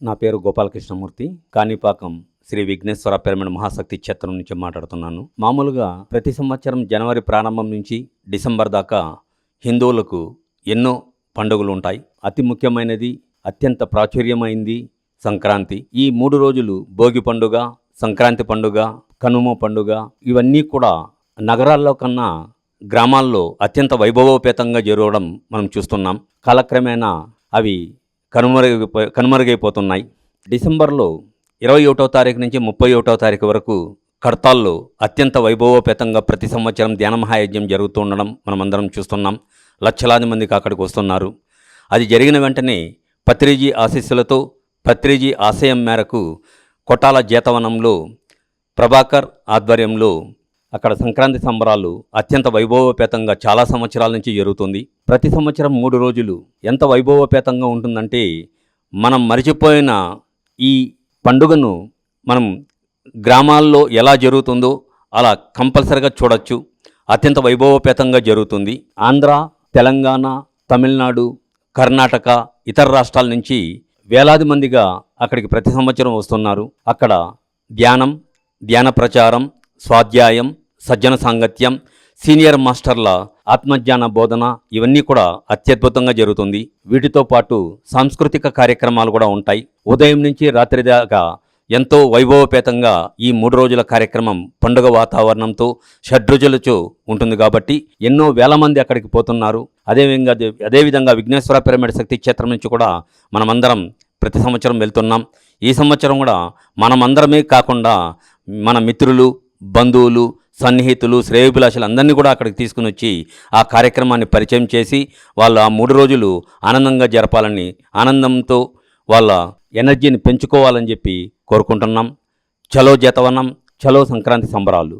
నా పేరు గోపాలకృష్ణమూర్తి. కాణిపాకం శ్రీ విఘ్నేశ్వర పిరమిడ్ మహాశక్తి క్షేత్రం నుంచి మాట్లాడుతున్నాను. మామూలుగా ప్రతి సంవత్సరం జనవరి ప్రారంభం నుంచి డిసెంబర్ దాకా హిందువులకు ఎన్నో పండుగలు ఉంటాయి. అతి ముఖ్యమైనది, అత్యంత ప్రాచుర్యమైంది సంక్రాంతి. ఈ 3 రోజులు భోగి పండుగ, సంక్రాంతి పండుగ, కనుమ పండుగ ఇవన్నీ కూడా నగరాల్లో కన్నా గ్రామాల్లో అత్యంత వైభవోపేతంగా జరగడం మనం చూస్తున్నాం. కాలక్రమేణా అవి కనుమరుగైపోతున్నాయి. డిసెంబర్లో 21వ తారీఖు నుంచి 31వ తారీఖు వరకు కడతాల్లో అత్యంత వైభవోపేతంగా ప్రతి సంవత్సరం ధ్యాన మహాయజ్ఞం జరుగుతూ ఉండడం మనమందరం చూస్తున్నాం. లక్షలాది మందికి అక్కడికి వస్తున్నారు. అది జరిగిన వెంటనే పత్రిజీ ఆశీస్సులతో, పత్రిజీ ఆశయం మేరకు కొట్టాల జీతవనంలో ప్రభాకర్ ఆధ్వర్యంలో అక్కడ సంక్రాంతి సంబరాలు అత్యంత వైభవోపేతంగా చాలా సంవత్సరాల నుంచి జరుగుతుంది. ప్రతి సంవత్సరం 3 రోజులు ఎంత వైభవోపేతంగా ఉంటుందంటే, మనం మరిచిపోయిన ఈ పండుగను మనం గ్రామాల్లో ఎలా జరుగుతుందో అలా కంపల్సరిగా చూడొచ్చు. అత్యంత వైభవోపేతంగా జరుగుతుంది. ఆంధ్ర, తెలంగాణ, తమిళనాడు, కర్ణాటక, ఇతర రాష్ట్రాల నుంచి వేలాది మందిగా అక్కడికి ప్రతి సంవత్సరం వస్తున్నారు. అక్కడ ధ్యాన ప్రచారం, స్వాధ్యాయం, సజ్జన సాంగత్యం, సీనియర్ మాస్టర్ల ఆత్మజ్ఞాన బోధన ఇవన్నీ కూడా అత్యద్భుతంగా జరుగుతుంది. వీటితో పాటు సాంస్కృతిక కార్యక్రమాలు కూడా ఉంటాయి. ఉదయం నుంచి రాత్రి దాకా ఎంతో వైభవపేతంగా ఈ 3 రోజుల కార్యక్రమం పండుగ వాతావరణంతో షడ్రుచులతో ఉంటుంది. కాబట్టి ఎన్నో వేల మంది అక్కడికి పోతున్నారు. అదేవిధంగా విఘ్నేశ్వర పిరమిడ్ శక్తి క్షేత్రం నుంచి కూడా మనమందరం ప్రతి సంవత్సరం వెళ్తున్నాం. ఈ సంవత్సరం కూడా మనమందరమే కాకుండా మన మిత్రులు, బంధువులు, సన్నిహితులు, శ్రేయోభిలాషులు అందరినీ కూడా అక్కడికి తీసుకుని వచ్చి ఆ కార్యక్రమాన్ని పరిచయం చేసి వాళ్ళు ఆ 3 రోజులు ఆనందంగా జరపాలని, ఆనందంతో వాళ్ళ ఎనర్జీని పెంచుకోవాలని చెప్పి కోరుకుంటున్నాం. చలో జతవనం, చలో సంక్రాంతి సంబరాలు.